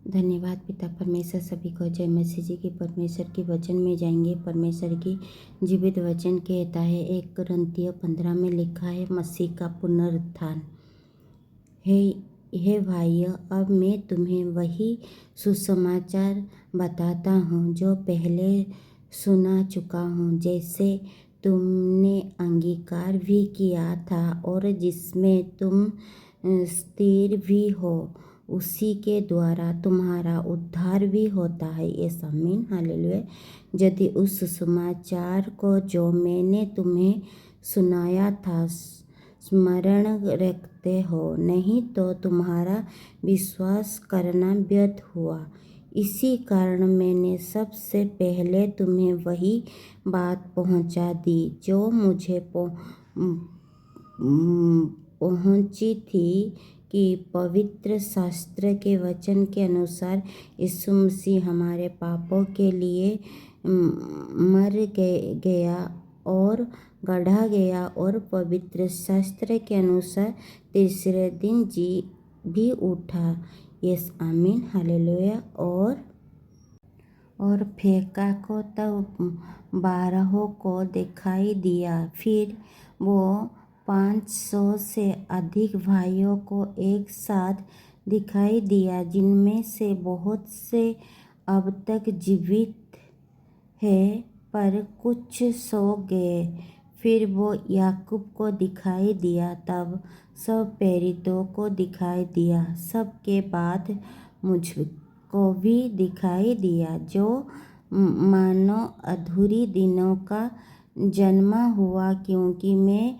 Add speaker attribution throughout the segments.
Speaker 1: धन्यवाद पिता परमेश्वर। सभी को जय मसीह जी की। परमेश्वर के वचन में जाएंगे। परमेश्वर की जीवित वचन कहता है 1 कुरिन्थियों 15 में लिखा है मसीह का पुनरुत्थान। हे भाइयों, अब मैं तुम्हें वही सुसमाचार बताता हूँ जो पहले सुना चुका हूँ, जैसे तुमने अंगीकार भी किया था और जिसमें तुम स्थिर भी हो, उसी के द्वारा तुम्हारा उद्धार भी होता है। ये आमीन हालेलुया। यदि उस सुसमाचार को जो मैंने तुम्हें सुनाया था स्मरण रखते हो, नहीं तो तुम्हारा विश्वास करना व्यर्थ हुआ। इसी कारण मैंने सबसे पहले तुम्हें वही बात पहुंचा दी जो मुझे पहुंची थी कि पवित्र शास्त्र के वचन के अनुसार यीशु मसीह हमारे पापों के लिए मर गया और गढ़ा गया और पवित्र शास्त्र के अनुसार तीसरे दिन जी भी उठा। यस आमीन हालेलुया। और फेंका को तब 12 को दिखाई दिया। फिर वो 500 से अधिक भाइयों को एक साथ दिखाई दिया, जिनमें से बहुत से अब तक जीवित हैं, पर कुछ सो गए। फिर वो याकूब को दिखाई दिया, तब सब प्रेरितों को दिखाई दिया। सबके बाद मुझको भी दिखाई दिया, जो मानो अधूरी दिनों का जन्मा हुआ, क्योंकि मैं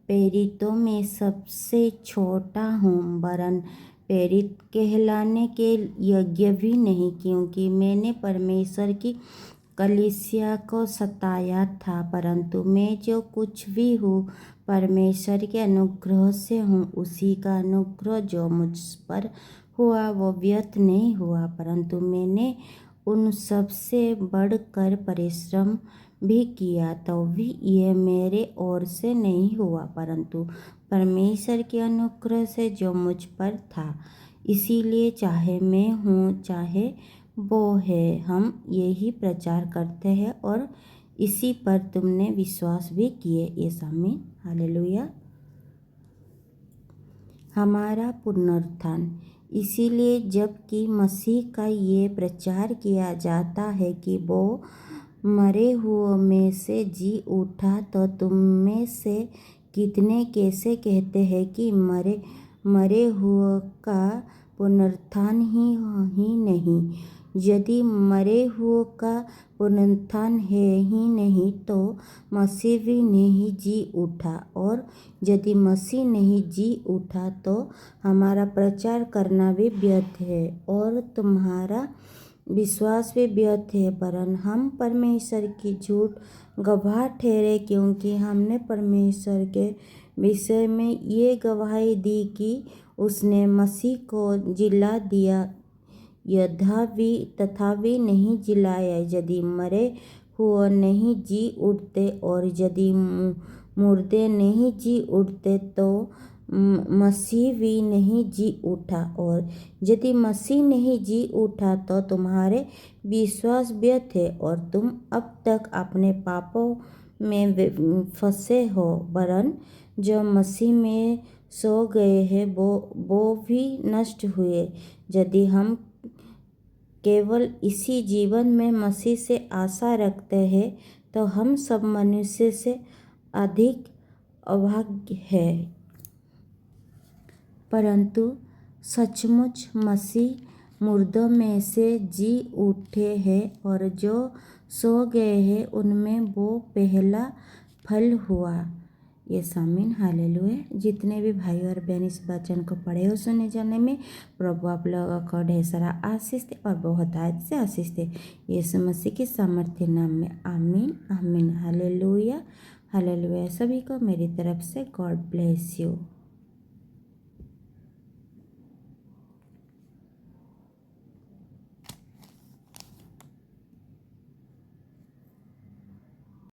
Speaker 1: प्रेरितों में सबसे छोटा हूँ, वरन प्रेरित कहलाने के योग्य भी नहीं, क्योंकि मैंने परमेश्वर की कलीसिया को सताया था। परंतु मैं जो कुछ भी हूँ परमेश्वर के अनुग्रह से हूँ। उसी का अनुग्रह जो मुझ पर हुआ वो व्यर्थ नहीं हुआ, परंतु मैंने उन सब से बढ़कर परिश्रम भी किया, तो भी यह मेरे ओर से नहीं हुआ, परंतु परमेश्वर के अनुग्रह से जो मुझ पर था। इसीलिए चाहे मैं हूँ चाहे वो है, हम यही प्रचार करते हैं और इसी पर तुमने विश्वास भी किए। ये आमीन हालेलुया। हमारा पुनरुत्थान। इसीलिए जबकि मसीह का ये प्रचार किया जाता है कि वो मरे हुओं में से जी उठा, तो तुम में से कितने कैसे कहते हैं कि मरे हुओं का पुनरुत्थान ही नहीं। यदि मरे हुओं का पुनरुत्थान है ही नहीं, तो मसीह भी नहीं जी उठा, और यदि मसीह नहीं जी उठा, तो हमारा प्रचार करना भी व्यर्थ है और तुम्हारा विश्वास भी व्यर्थ है। वरन हम परमेश्वर की झूठ गवाह ठहरे, क्योंकि हमने परमेश्वर के विषय में ये गवाही दी कि उसने मसीह को जिला दिया, तथापि नहीं जिलाया। यदि मरे हुए नहीं जी उठते और यदि मुर्दे नहीं जी उठते, तो मसीह भी नहीं जी उठा, और यदि मसीह नहीं जी उठा, तो तुम्हारे विश्वास व्यर्थ है और तुम अब तक अपने पापों में फंसे हो। वरन जो मसीह में सो गए हैं वो भी नष्ट हुए। यदि हम केवल इसी जीवन में मसीह से आशा रखते हैं, तो हम सब मनुष्य से अधिक अभाग्य हैं। परंतु सचमुच मसीह मुर्दों में से जी उठे हैं, और जो सो गए हैं उनमें वो पहला फल हुआ। ये आमीन हालेलुया। जितने भी भाई और बहन इस वचन को पढ़े हो सुने जाने में, प्रभु आप लोगों को ढेर सारा आशीष दे और बहुत आयत से आशीष दे। यीशु मसीह के सामर्थ्य नाम में आमीन आमीन हालेलुया हालेलुया। सभी को मेरी तरफ से गॉड ब्लेस यू।